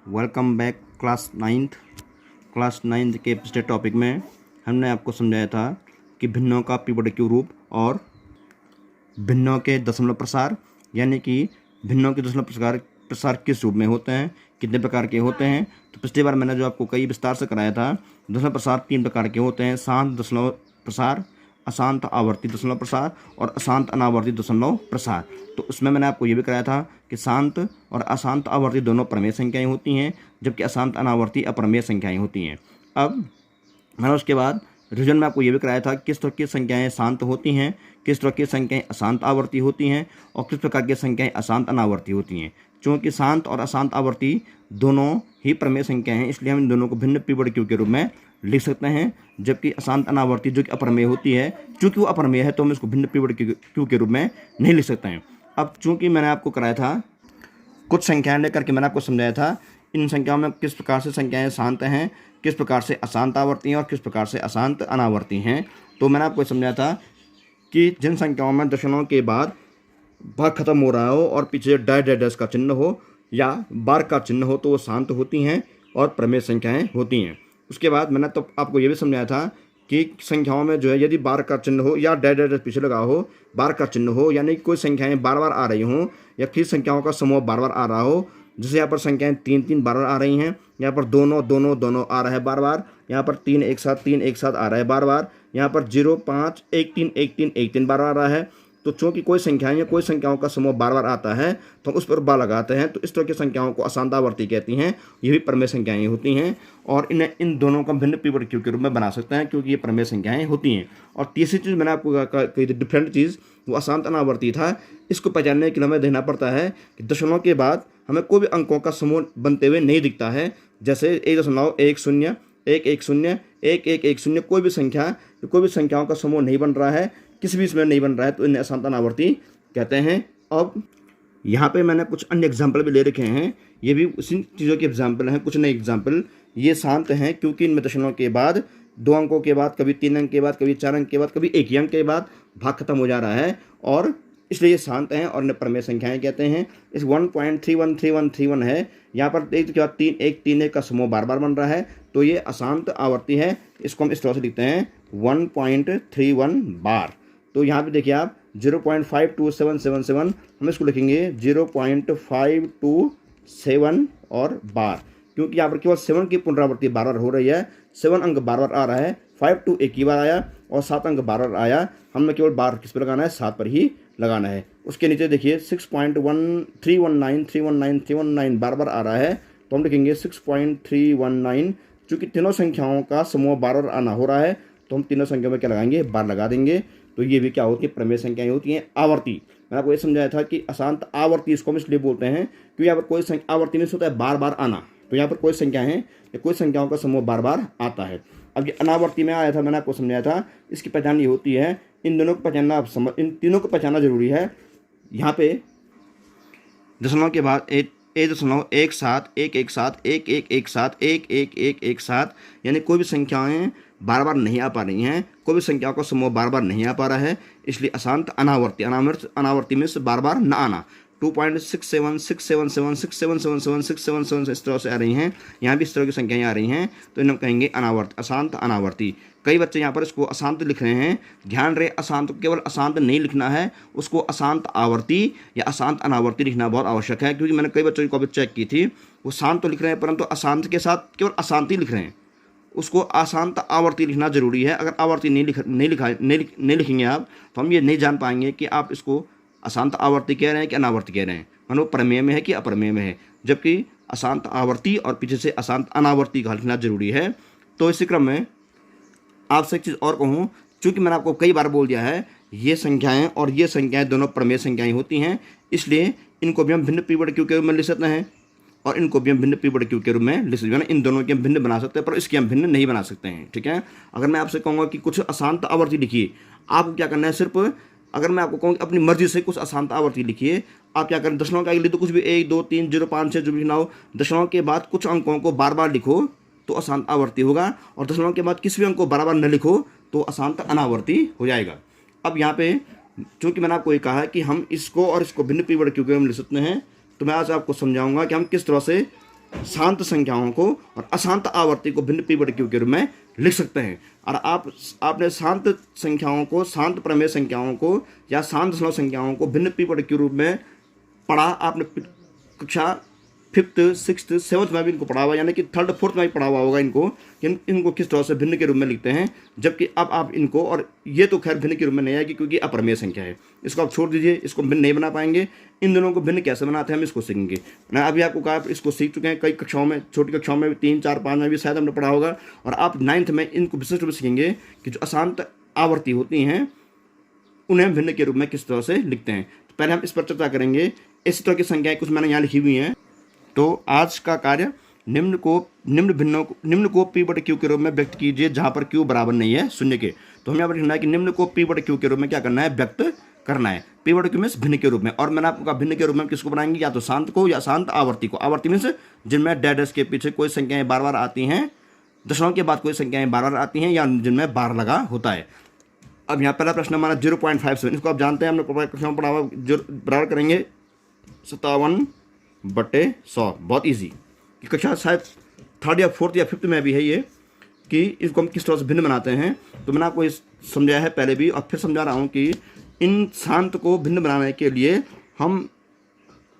Welcome back class ninth के पिछले topic में हमने आपको समझाया था कि भिन्नों का पीरियोडिक रूप और भिन्नों के दशमलव प्रसार, यानी कि भिन्नों के दशमलव प्रसार किस रूप में होते हैं, कितने प्रकार के होते हैं। तो पिछली बार मैंने जो आपको कई विस्तार से कराया था, दशमलव प्रसार 3 प्रकार के होते हैं: शांत दशमलव प्रसार, अशांत आवर्ती दशमलव प्रसार और अशांत अनावर्ती दशमलव प्रसार। तो उसमें मैंने आपको ये भी कराया था कि शांत और अशांत आवर्ती दोनों प्रमेय संख्याएं होती हैं, जबकि अशांत अनावर्ती अप्रमेय संख्याएं होती हैं। अब मैंने उसके बाद रिविजन में आपको ये भी कराया था किस तरह की संख्याएं शांत होती हैं, किस तरह की संख्याएं अशांत आवर्ती होती हैं और किस प्रकार की संख्याएं अशांत अनावर्ती होती हैं। चूँकि शांत और अशांत आवर्ती दोनों ही प्रमेय संख्याएं हैं, इसलिए हम इन दोनों को भिन्न पीरियोडिक क्यू के रूप में लिख सकते हैं। जबकि अशांत अनावर्ती जो कि अप्रमेय होती है, चूँकि वो अप्रमेय है तो हम इसको भिन्न पीरियोडिक क्यू के रूप में नहीं लिख सकते हैं। अब चूँकि मैंने आपको कराया था, कुछ संख्याएं लेकर के मैंने आपको समझाया था इन संख्याओं में किस प्रकार से संख्याएं शांत हैं, किस प्रकार से अशांत आवर्ती हैं और किस प्रकार से अशांत अनावर्ती हैं। तो मैंने आपको समझाया था कि जिन संख्याओं में दशमलव के बाद भाग खत्म हो रहा हो और पीछे डैश का चिन्ह हो या बार का चिन्ह हो तो वो शांत होती हैं और प्रमेय संख्याएं होती हैं। उसके बाद मैंने तो आपको ये भी समझाया था कि संख्याओं में जो है यदि बार का चिन्ह हो या डैश पीछे लगा हो, बार का चिन्ह हो, यानी कोई संख्याएं बार बार आ रही हों या किसी संख्याओं का समूह बार बार आ रहा हो, जैसे यहाँ पर संख्याएं 3 बार बार आ रही हैं, यहाँ पर दोनों आ रहा है बार बार, यहाँ पर 3 एक साथ आ रहा है बार बार, यहाँ पर 0 5 1 3 बार आ रहा है। तो चूँकि कोई संख्याएं या कोई संख्याओं का समूह बार बार आता है तो हम उस पर बार लगाते हैं, तो इस तरह की संख्याओं को अशांत आवर्ती कहती हैं। ये भी प्रमेय संख्याएं होती हैं और इन दोनों का भिन्न पीरियोडिक क्यू के रूप में बना सकते हैं, क्योंकि ये प्रमेय संख्याएं होती हैं। और तीसरी चीज़ मैंने आपको कही थी, डिफरेंट चीज़, वो अशांत अनावर्ती था। इसको पहचानने के लिए हमें देखना पड़ता है कि दशमलव के बाद हमें कोई भी अंकों का समूह बनते हुए नहीं दिखता है। जैसे 1.10 110 1110 कोई भी संख्याओं का समूह नहीं बन रहा है, किसी भी इसमें नहीं बन रहा है, तो इन्हें अशांत अनावर्ती कहते हैं। अब यहाँ पे मैंने कुछ अन्य एग्जाम्पल भी ले रखे हैं, ये भी उसी चीज़ों के एग्जाम्पल हैं, कुछ नए एग्जाम्पल। ये शांत हैं क्योंकि इनमें दशमलव के बाद 2 अंकों के बाद, कभी 3 अंक के बाद, कभी 4 अंक के बाद, कभी 1 ही अंक के बाद भाग खत्म हो जा रहा है और इसलिए ये शांत हैं और इन्हें प्रमेय संख्याएं कहते हैं। इस 1.313131 है, यहाँ पर एक के बाद 3 1 का समूह बार बार बन रहा है, तो ये अशांत आवर्ती है। इसको हम इस तरह से लिखते हैं 1.31 बार। तो यहाँ पे देखिए आप 0.52777, हम इसको लिखेंगे 0.527 और बार, क्योंकि यहाँ पर केवल 7 की पुनरावृत्ति बार बार हो रही है। 7 अंक बार बार आ रहा है, 5 2 एक ही बार आया और 7 अंक बार बार आया। हमने केवल बार किस पर लगाना है, 7 पर ही लगाना है। उसके नीचे देखिए 6.319 बार बार आ रहा है, तो हम लिखेंगे 6.319। चूँकि तीनों संख्याओं का समूह बार बार आना हो रहा है, तो हम तीनों संख्याओं में क्या लगाएंगे, बार लगा देंगे। तो ये भी क्या होती है, प्रमेय संख्याएं होती हैं। आवर्ती, मैंने आपको ये समझाया था कि अशांत आवर्ती इसको हम इसलिए बोलते हैं क्योंकि यहाँ पर कोई आवर्ती नहीं होता है बार बार आना, तो यहाँ पर कोई संख्या है या कोई संख्याओं का समूह बार बार आता है। अब ये अनावर्ती में आया था, मैंने आपको समझाया था, इसकी पहचान ये होती है, इन दोनों को पहचानना, इन तीनों को पहचानना जरूरी है। यहाँ पे दशमलव के बाद 1.17 यानी कोई भी संख्याएं बार बार नहीं आ पा रही हैं, कोई भी संख्याओं का समूह बार बार नहीं आ पा रहा है, इसलिए अशांत अनावर्ती में से बार बार न आना। 2.67 677 6777 677 इस तरह से आ रही हैं, यहाँ भी इस तरह की संख्याएं आ रही हैं, तो इन्हें कहेंगे अशांत अनावर्ती। कई बच्चे यहाँ पर इसको अशांत लिख रहे हैं, ध्यान रहे, अशांत केवल अशांत नहीं लिखना है, उसको अशांत आवर्ती या अशांत अनावर्ती लिखना बहुत आवश्यक है। क्योंकि मैंने कई बच्चों की कॉपी चेक की थी, वो शांत तो लिख रहे हैं परंतु अशांत के साथ केवल अशांति लिख रहे हैं, उसको अशांत आवर्ती लिखना जरूरी है। अगर आवर्ती नहीं लिखेंगे आप, तो हम ये नहीं जान पाएंगे कि आप इसको अशांत आवर्ती कह रहे हैं कि अनावर्ती कह रहे हैं, मानो प्रमेय में है कि अप्रमेय में है। जबकि अशांत आवर्ती और पीछे से अशांत अनावर्ती का लिखना जरूरी है। तो इसी क्रम में आपसे एक चीज़ और कहूँ, चूँकि मैंने आपको कई बार बोल दिया है, ये संख्याएं और ये संख्याएं दोनों प्रमेय संख्याएं होती हैं, इसलिए इनको भी हम भिन्न पीरियोडिक क्यू के रूप में लिख सकते हैं और इनको भी हम भिन्न पीरियोडिक क्यू के रूप में लिख सकते हैं। इन दोनों के हम भिन्न बना सकते हैं, पर इसके हम भिन्न नहीं बना सकते हैं। ठीक है, अगर मैं आपसे कहूँगा कि कुछ अशांत आवर्ती लिखिए, आपको क्या करना है, सिर्फ अगर मैं आपको कहूँ कि अपनी मर्जी से कुछ अशांत आवर्ती लिखिए, आप क्या करें, दशमलव के आगे लिख दो कुछ भी, 1 2 3 0 5 6 जो भी लिखना हो, दशमलव के बाद कुछ अंकों को बार बार लिखो तो अशांत आवर्ती होगा, और दशमलव के बाद किसी भी अंक को बार बार न लिखो तो अशांत अनावर्ती हो जाएगा। अब यहाँ पे चूँकि मैंने आपको ये कहा है कि हम इसको और इसको भिन्न पीरियोडिक क्यू के रूप में लिख सकते हैं, तो मैं आज आपको समझाऊंगा कि हम किस तरह से शांत संख्याओं को और अशांत आवर्ती को भिन्न पी बटे क्यू के रूप में लिख सकते हैं। और आपने शांत संख्याओं को, शांत प्रमेय संख्याओं को या शांत दशमलव संख्याओं को भिन्न पी बटे क्यू रूप में पढ़ा। आपने कक्षा 5th 6th 7th में भी इनको पढ़ा हुआ, यानी कि 3rd 4th में भी पढ़ा हुआ होगा इनको, इनको किस तरह से भिन्न के रूप में लिखते हैं। जबकि अब आप इनको, और ये तो खैर भिन्न के रूप में नहीं आएगी क्योंकि अप्रमेय संख्या है, इसको आप छोड़ दीजिए, इसको भिन्न नहीं बना पाएंगे। इन दोनों को भिन्न कैसे बनाते हैं हम इसको सीखेंगे। मैं अभी आपको कहा, इसको सीख चुके हैं कई कक्षाओं में, छोटी कक्षाओं में 3 4 5 में भी शायद हमने पढ़ा होगा। और आप 9th में इनको विशिष्ट रूप से सीखेंगे कि जो अशांत आवर्ती होती हैं उन्हें भिन्न के रूप में किस तरह से लिखते हैं। तो पहले हम इस पर चर्चा करेंगे। इसी तरह की संख्याएं कुछ मैंने यहाँ लिखी हुई हैं। तो आज का कार्य, निम्न को पी बटे क्यू के रूप में व्यक्त कीजिए जहां पर क्यू बराबर नहीं है शून्य के। तो हमें यहाँ पर लिखना है कि निम्न को पी बटे क्यू के रूप में क्या करना है, व्यक्त करना है। पी बटे क्यू में भिन्न के रूप में, और मैंने आपको कहा भिन्न के रूप में किसको बनाएंगे, या तो शांत को या शांत आवर्ती को। आवर्ती में जिनमें डैश के पीछे कोई संख्याएं बार बार आती हैं, दशमलव के बाद कोई संख्याएं बार बार आती हैं, या जिनमें बार लगा होता है। अब यहाँ पहला प्रश्न हमारा 0.57, इसको आप जानते हैं, हमने कक्षा में पढ़ा हुआ। बराबर करेंगे 57/100। बहुत ईजी, कक्षा शायद 3rd या 4th या 5th में भी है ये, कि इसको हम किस तरह से भिन्न बनाते हैं। तो मैंने आपको समझाया है पहले भी, और फिर समझा रहा हूँ कि इन शांत को भिन्न बनाने के लिए हम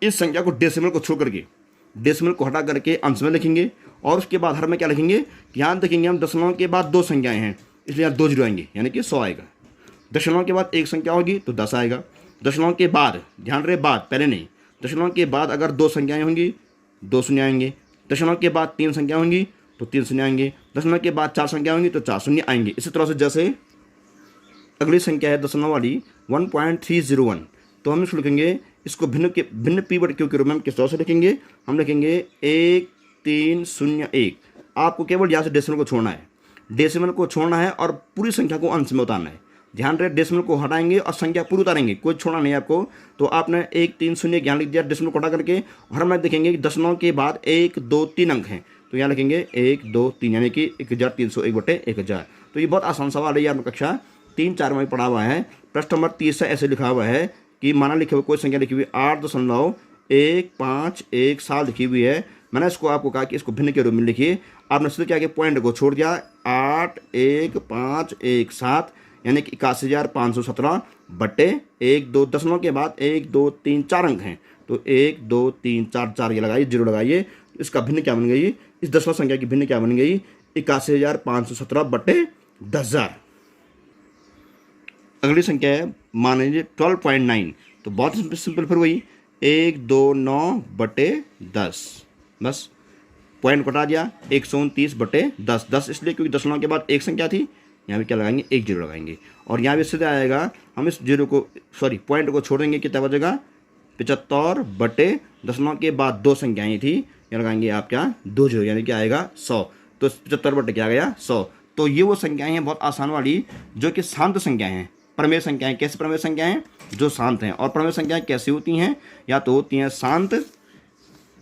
इस संख्या को डेसिमल को छोड़ करके, डेसिमल को हटा करके अंश में लिखेंगे। और उसके बाद हर में क्या लिखेंगे, यहाँ देखेंगे हम दशमलव के बाद 2 संख्याएँ हैं, इसलिए यहाँ 2 जीरो आएंगे, यानी कि 100 आएगा। दशमलव के बाद एक संख्या होगी तो 10 आएगा। दशमलव के बाद, ध्यान रहे बाद, पहले नहीं, दशमलव के बाद अगर 2 संख्याएं होंगी 2 शून्य आएंगे। दशमलव के बाद 3 संख्या होंगी तो 3 शून्य आएंगे। दशमलव के बाद 4 संख्या होंगी तो 4 शून्य आएंगे। इसी तरह से जैसे अगली संख्या है दशमलव वाली 1.301, तो हम इसको लिखेंगे, इसको भिन्न पी बटे क्यू के रूप में हम किस तरह से लिखेंगे, हम लिखेंगे 1301। आपको केवल यहाँ से डेसिमल को छोड़ना है, डेसिमल को छोड़ना है और पूरी संख्या को अंश में उतारना है। ध्यान रहे, डेसिमल को हटाएंगे और संख्या पूरी उतारेंगे, कोई छोड़ना नहीं है आपको। तो आपने 130 यहाँ लिख दिया डेसिमल को हटा करके, और हम देखेंगे कि दशमलव के बाद 1 2 3 अंक हैं, तो यहाँ लिखेंगे 1 2 3, यानी कि 1301/1000। तो ये बहुत आसान सवाल है, ये आपने कक्षा 3 4 में पढ़ा हुआ है। प्रश्न नंबर 30 ऐसे लिखा हुआ है कि माना लिखे हुए कोई संख्या लिखी हुई 8.151 लिखी हुई है। मैंने इसको आपको कहा कि इसको भिन्न के रूप में लिखिए। आपने सीधे क्या किया, पॉइंट को छोड़ दिया, 81517, यानी कि 81,517/1 2, दशमलव के बाद 1 2 3 4 अंक हैं, तो 1 2 3 4 4 ये लगाइए, जीरो लगाइए। इसका भिन्न क्या बन गई, इस दशमलव संख्या की भिन्न क्या बन गई, 81,517/10,000। अगली संख्या है मान लीजिए 12.9, तो बहुत सिंपल, फिर वही 129/10, बस पॉइंट घटा दिया, 129/10, 10 इसलिए क्योंकि दशमलव के बाद एक संख्या थी, यहाँ पे क्या लगाएंगे, 1 जीरो लगाएंगे। और यहाँ पे सीधे आएगा, हम इस जीरो को पॉइंट को छोड़ देंगे, कितना बचेगा, 75/, दशमलव के बाद 2 संख्याएँ थी, यहाँ लगाएंगे आप क्या, 2 जीरो, यानी कि आएगा 100। तो 75/, क्या आ गया, 100। तो ये वो संख्याएँ हैं बहुत आसान वाली, जो कि शांत संख्याएँ हैं, प्रमेय संख्याएँ। कैसे प्रमेय संख्याएँ, जो शांत हैं। और प्रमेय संख्याएँ कैसी होती हैं, या तो होती हैं शांत,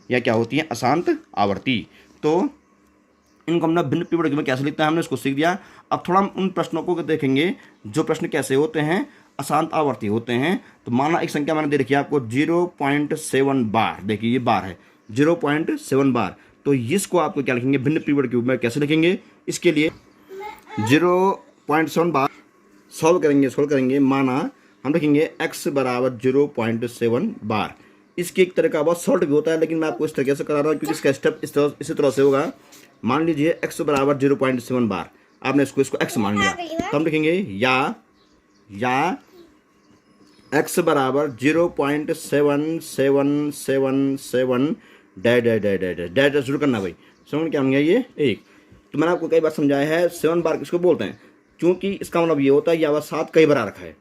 या क्या होती हैं, अशांत आवर्ती। तो इनको हमने भिन्न पी बटे क्यू में कैसे लिखता है हमने इसको सीख दिया। अब थोड़ा हम उन प्रश्नों को देखेंगे, जो प्रश्न कैसे होते हैं, अशांत आवर्ती होते हैं। तो माना एक संख्या मैंने दे रखी है आपको 0.7 बार, देखिए ये बार है 0.7 बार, तो इसको आपको क्या लिखेंगे, भिन्न पी बटे क्यू में कैसे लिखेंगे। इसके लिए 0.7 बार सोल्व करेंगे। माना हम लिखेंगे x बराबर 0.7 बार। इसकी एक तरह का बहुत शॉर्ट भी होता है, लेकिन मैं आपको इस तरीके से करा रहा हूँ क्योंकि इसका स्टेप इसी तरह से होगा। मान लीजिए x बराबर 0.7 बार, आपने इसको x मान लिया, तो हम लिखेंगे या x बराबर 0.7777 डैश शुरू करना भाई, समझ क्या होंगे ये 1। तो मैंने आपको कई बार समझाया है 7 बार किसको बोलते हैं, क्योंकि इसका मतलब ये होता है या 7 कई बार रखा है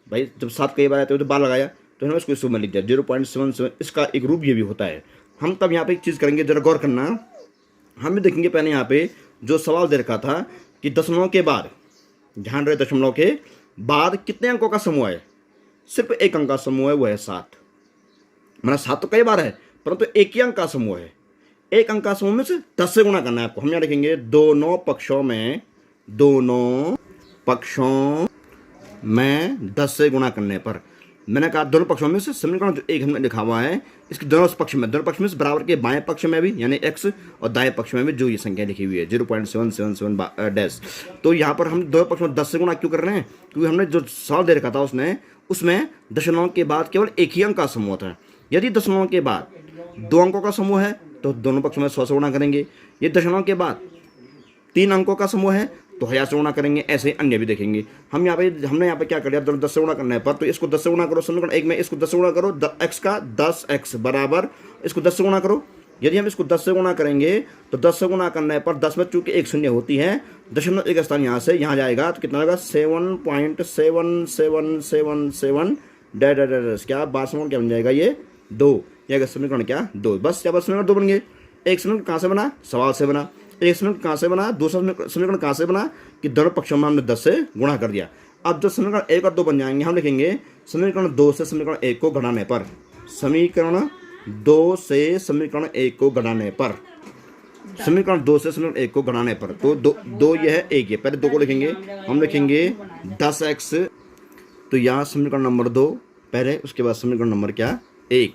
भाई, जब 7 कई बार आते हो तो बार लगाया, तो हमने इसको इसमें लिख दिया 0.77। इसका एक रूप ये भी होता है। हम तब यहाँ पे एक चीज़ करेंगे, जरा गौर करना। हम भी देखेंगे पहले यहाँ पे जो सवाल दे रखा था कि दशमलव के बाद, ध्यान रहे, दशमलव के बाद कितने अंकों का समूह है, सिर्फ एक अंक का समूह है, वो है 7। मतलब 7 तो कई बार है, परंतु एक ही अंक का समूह है। एक अंक का समूह में से 10 से गुणा करना है आपको। हम यहाँ लिखेंगे दोनों पक्षों में 10 से गुणा करने पर, मैंने कहा दोनों पक्षों में से समीकरण जो एक हमने लिखा हुआ है इसके दोनों पक्ष में से बराबर के बाएं पक्ष में भी यानी x और दाएं पक्ष में भी जो ये संख्या लिखी हुई है 0.777 डैश। तो यहाँ पर हम दोनों पक्ष में 10 से गुणा क्यों कर रहे हैं? क्योंकि हमने जो सवाल दे रखा था उसमें दशमलव के बाद केवल एक ही अंक का समूह था। यदि दशमलव के बाद 2 अंकों का समूह है तो दोनों पक्षों में 100 से गुणा करेंगे। ये दशमलव के बाद 3 अंकों का समूह है तो 1000 से गुणा करेंगे। ऐसे अन्य भी देखेंगे। हमने यहाँ पे क्या कर लिया, दोनों 10 से गुणा करना है पर, तो इसको 10 से गुणा करो समीकरण एक में, इसको 10 से गुणा करो x का 10x बराबर इसको 10 से गुणा करो। यदि हम इसको 10 से गुणा करेंगे तो 10 से गुणा करने पर 10 में चूंकि एक शून्य होती है, दशमलव एक स्थान यहाँ से यहाँ जाएगा तो कितना होगा 7.7777 डैश क्या बार समीकरण क्या बन जाएगा ये 2। यह समीकरण क्या 2। बस क्या बस समीकरण 2 बन गए। एक समीकरण कहाँ से बना? सवाल से बना। एक समीकरण कहाँ से बना? दूसरा समीकरण कहाँ से बना कि दोनों पक्षों में हमने 10 से गुणा कर दिया। अब जब समीकरण 1 और 2 बन जाएंगे हम लिखेंगे समीकरण 2 से समीकरण 1 को घटाने पर, समीकरण 2 से समीकरण 1 को घटाने पर, समीकरण 2 से समीकरण 1 को घटाने पर, तो 2 ये है 1 ये, पहले 2 को लिखेंगे, हम लिखेंगे 10x। तो यहाँ समीकरण नंबर 2 पहले, उसके बाद समीकरण नंबर क्या 1।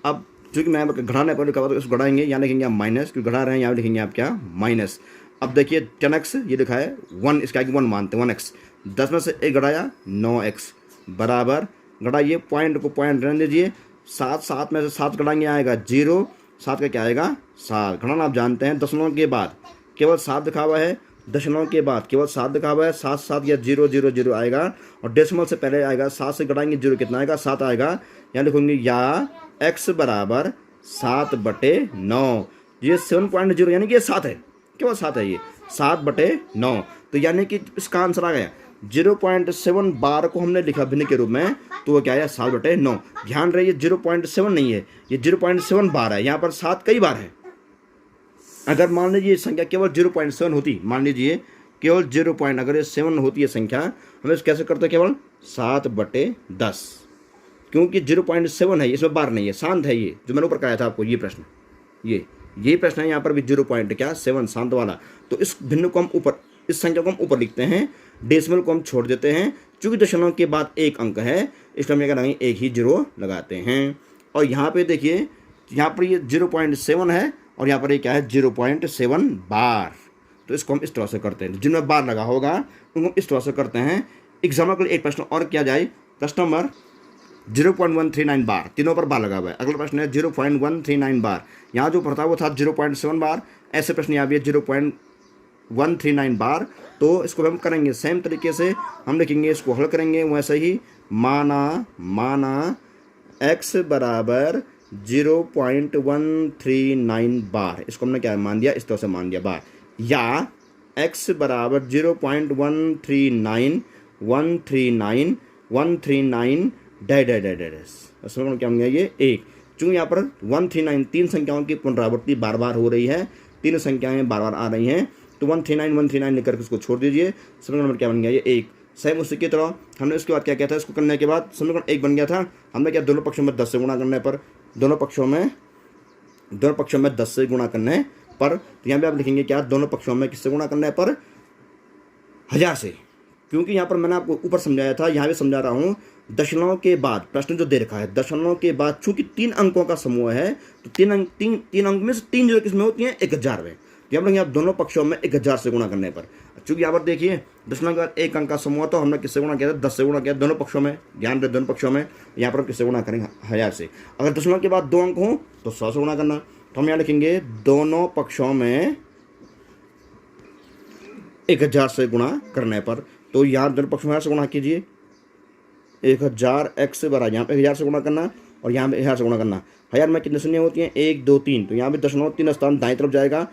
अब चूँकि मैं घटाने पर लिखा हुआ तो इसको घटाएंगे, यहाँ लिखेंगे आप माइनस, क्योंकि घटा रहे हैं यहाँ लिखेंगे आप क्या माइनस। अब देखिए 10x ये लिखा है 1, इसका आगे 1 मानते हैं 1x। 10 में से 1 घटाया 9x बराबर, घटाइए पॉइंट को पॉइंट रहने दीजिए, 7 में से 7 घटाएंगे आएगा 0, 7 का क्या आएगा 7। घटाना आप जानते हैं, दशमलव के बाद केवल 7 लिखा हुआ है, दशमलव के बाद केवल 7 लिखा हुआ है, 7 या 0 0 0 आएगा और डेसिमल से पहले आएगा 7 से घटाएंगे 0 कितना आएगा 7 आएगा। यहाँ लिखूंगी या x बराबर 7/9। ये 7.0 यानी कि ये 7 है, केवल 7 है, ये 7/9। तो यानी कि इसका आंसर आ गया 0.7 बार को हमने लिखा भिन्न के रूप में, तो वो क्या है 7/9। ध्यान रहे ये 0.7 नहीं है, ये 0.7 बार है। यहाँ पर 7 कई बार है। अगर मान लीजिए संख्या केवल 0.7 होती, मान लीजिए केवल 0. अगर ये 7 होती है संख्या, हम इसे कैसे करते हैं केवल 7/10, क्योंकि 0.7 है, इसमें बार नहीं है, शांत है। ये जो मैंने ऊपर कराया था आपको ये प्रश्न, ये प्रश्न है। यहाँ पर भी 0.7 शांत वाला। तो इस भिन्न को हम ऊपर, इस संख्या को हम ऊपर लिखते हैं, डेसिमल को हम छोड़ देते हैं। चूंकि दशमलव के बाद एक अंक है इसलिए हम क्या करेंगे एक ही 0 लगाते हैं। और यहाँ पे देखिए यहाँ पर ये 0.7 है और यहाँ पर ये क्या है 0.7 बार। तो इसको हम इस तरह से करते हैं, जिनमें बार लगा होगा उनको हम इस तरह से करते हैं। एग्जाम्पल के लिए एक प्रश्न और किया जाए, प्रश्न नंबर 0.139 बार, तीनों पर बार लगा हुआ है। अगला प्रश्न है 0.139 बार, यहाँ जो पढ़ता वो था 0.7 बार, ऐसे प्रश्न यहाँ भी है 0.139 बार। तो इसको हम करेंगे सेम तरीके से, हम लिखेंगे, इसको हल करेंगे वैसे ही, माना x बराबर 0.139 बार, इसको हमने क्या मान दिया, इस तरह से मान दिया बार, या x बराबर 0.139 इसमें क्या होंगे ये 1। चूँकि यहाँ पर 139 तीन संख्याओं की पुनरावृत्ति बार बार हो रही है, तीन संख्याएं बार बार आ रही हैं, तो 139 लेकर के उसको छोड़ दीजिए, समीकरण नंबर क्या बन गया ये 1। सेम उसी की तरह हमने उसके बाद क्या किया था, इसको करने के बाद समीकरण 1 बन गया था। हमने क्या दोनों पक्षों में 10 से गुणा करने पर, दोनों पक्षों में 10 से गुणा करने पर, तो यहाँ पे आप लिखेंगे क्या, दोनों पक्षों में किससे गुणा करने पर 1000 से। क्योंकि यहाँ पर मैंने आपको ऊपर समझाया था, यहाँ भी समझा रहा हूँ, दशमलव के बाद प्रश्न जो दे रखा है, दशमलव के बाद चूंकि 3 अंकों का समूह है तो 3 अंक में से 3 जो किसमें होती हैं 1000 में। तो यहाँ पर आप दोनों पक्षों में 1000 से गुणा करने पर, चूंकि यहाँ पर देखिए दशमलव के बाद 1 अंक का समूह, तो हमने किससे गुणा किया था 10 से गुणा किया दोनों पक्षों में। ध्यान रहे दोनों पक्षों में, यहाँ पर हम किससे गुणा करेंगे 1000 से। अगर दशमलव के बाद 2 अंक हों तो 100 से गुणा करना। तो हम यहाँ लिखेंगे दोनों पक्षों में 1000 से गुणा करने पर, तो यहाँ दोनों पक्षों में 1000 से गुणा कीजिए, 1000 x बराबर यहाँ पे 1000 से गुणा करना और यहाँ पे 1000 से गुणा करना। 1000 में कितने शून्य होती हैं 1 2 3, तो यहाँ पे 0.3 स्थान दाएं तरफ जाएगा,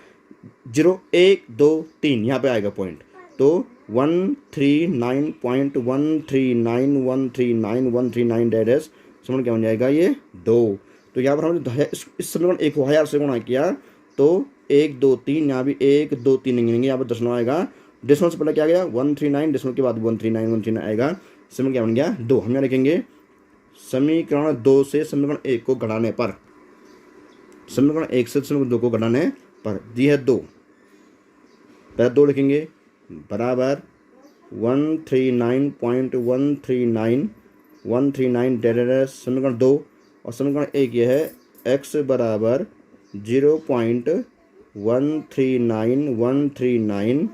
0 1 2 3 यहाँ पे आएगा पॉइंट, तो 139.139 डैश समीकरण क्या बन जाएगा ये 2। तो यहाँ पर हमने इस समीकरण 1 को 1000 से गुणा किया तो 1 2 3, यहाँ भी 1 2 3 नहीं गिनेंगे, यहाँ पर दशमलव आएगा, डेसिमल से पहले क्या गया 139, डेसिमल के बाद 139 आएगा, समीकरण क्या बन गया 2। हम यहाँ लिखेंगे समीकरण 2 से समीकरण 1 को घटाने पर, समीकरण 1 से समीकरण 2 को घटाने पर दी है 2, पहले 2 लिखेंगे बराबर 139.139 139 डेढ़ समीकरण 2 और समीकरण 1 ये है x बराबर 0.139139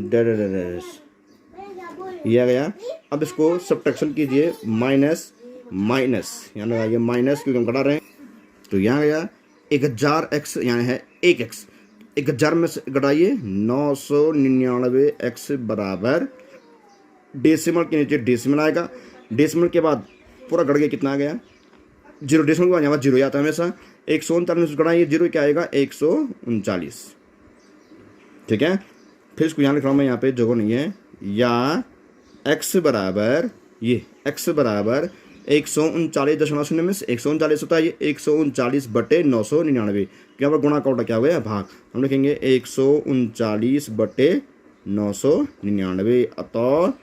डेढ़ ये आ गया। अब इसको सब्ट्रैक्शन कीजिए, माइनस माइनस यहाँ लगाइए माइनस क्योंकि हम घटा रहे हैं, तो यहाँ गया 1000x यहाँ है 1x, 1000 में से घटाइए 999 x बराबर डेसिमल के नीचे डेसिमल आएगा, डेसिमल के बाद पूरा घट गया कितना आ गया 0, डेसिमल के बाद यहाँ जीरो आता है हमेशा, 139 में से घटाइए 0 क्या आएगा 139। ठीक है, फिर इसको यहाँ लिख रहा हूँ मैं, यहाँ पे जगह नहीं है, या x बराबर ये x बराबर 139.0 में से 139 होता है, ये 139/999, क्या पर गुणा का क्या हो गया भाग, हम लिखेंगे 139/999।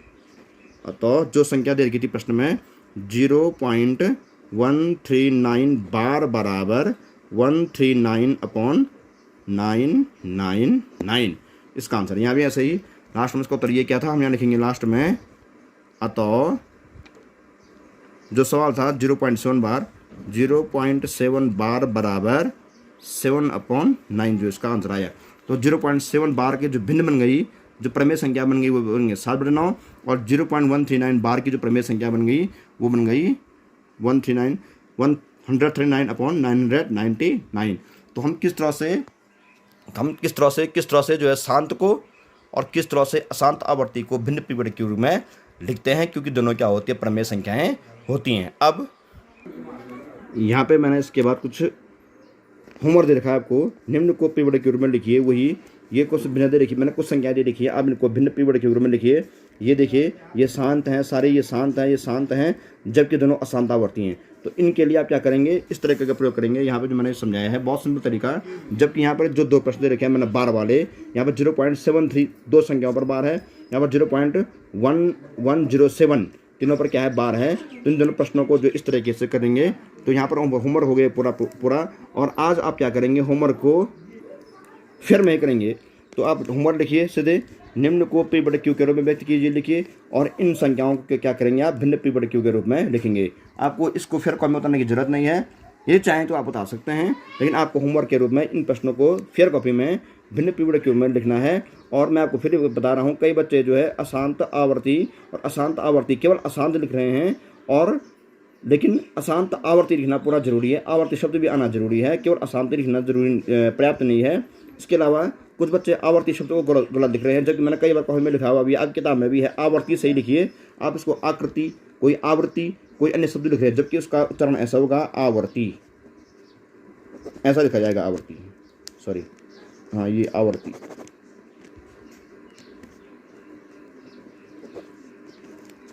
अतः जो संख्या दे रखी थी प्रश्न में 0.139 बार बराबर 139/999, इसका आंसर। यहाँ भी ऐसे ही लास्ट में इसका उत्तर ये क्या था, हम यहाँ लिखेंगे लास्ट में, अतः जो सवाल था 0.7 बार 0.7 बार बराबर 7/9 जो इसका आंसर आया। तो 0.7 बार के जो भिन्न बन गई, जो प्रमेय संख्या बन गई वो बन गई 7/9, और 0.139 बार की जो प्रमेय संख्या बन गई वो बन गई 139/999। तो हम किस तरह से जो है शांत को और किस तरह से अशांत आवर्ती को भिन्न पीरियड के रूप में लिखते हैं, क्योंकि दोनों क्या होती है प्रमेय संख्याएं होती हैं। अब यहाँ पे मैंने इसके बाद कुछ होमवर्क दे रखा है आपको, निम्न को पीरियड के रूप में लिखिए, वही ये कुछ भिन्न दे रखी, मैंने कुछ संख्या दे रखी है, आप इनको भिन्न पीरियड के रूप में लिखिए। ये देखिए ये शांत हैं सारे, ये शांत हैं जबकि दोनों अशांत आवर्ती हैं। तो इनके लिए आप क्या करेंगे, इस तरीके का प्रयोग करेंगे। यहाँ पे जो मैंने समझाया है बहुत सिंपल तरीका, जबकि यहाँ पर जो 2 प्रश्न दे रखे हैं मैंने बार वाले, यहाँ पर 0.73 2 संख्याओं पर बार है, यहाँ पर 0.1107 तीनों पर क्या है बार है। तो इन दोनों प्रश्नों को जो इस तरीके से करेंगे तो यहाँ पर होमवर्क हो गया पूरा। और आज आप क्या करेंगे, होमवर्क को फिर में करेंगे। तो आप होमवर्क लिखिए, सीधे निम्न को पी/क्यू के रूप में व्यक्त कीजिए, लिखिए, और इन संख्याओं के क्या करेंगे आप भिन्न पी/क्यू के रूप में लिखेंगे। आपको इसको फिर कॉपी में उतारने की जरूरत नहीं है, ये चाहें तो आप बता सकते हैं, लेकिन आपको होमवर्क के रूप में इन प्रश्नों को फेयर कॉपी में भिन्न पी/क्यू में लिखना है। और मैं आपको फिर बता रहा हूँ, कई बच्चे जो है अशांत आवर्ती और अशांत आवर्ती केवल अशांत लिख रहे हैं, और लेकिन अशांत आवर्ती लिखना पूरा जरूरी है, आवर्ती शब्द भी आना जरूरी है, केवल अशांति लिखना जरूरी पर्याप्त नहीं है। इसके अलावा कुछ बच्चे आवर्ती शब्द को गलत लिख रहे हैं, जबकि मैंने कई बार कॉपी में लिखा हुआ भी, आपकी किताब में भी है, आवर्ती सही लिखिए। आप इसको आकृति, कोई आवृत्ति, कोई अन्य शब्द लिख रहे हैं, जबकि उसका उच्चारण ऐसा होगा आवर्ती, ऐसा लिखा जाएगा आवर्ती, सॉरी हाँ ये आवर्ती।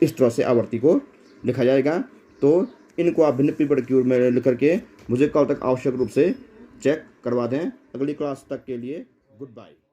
इस तरह से आवर्ती को लिखा जाएगा। तो इनको आप भिन्न पी/क्यू में लिख करके मुझे कल तक आवश्यक रूप से चेक करवा दें। अगली क्लास तक के लिए गुड बाय।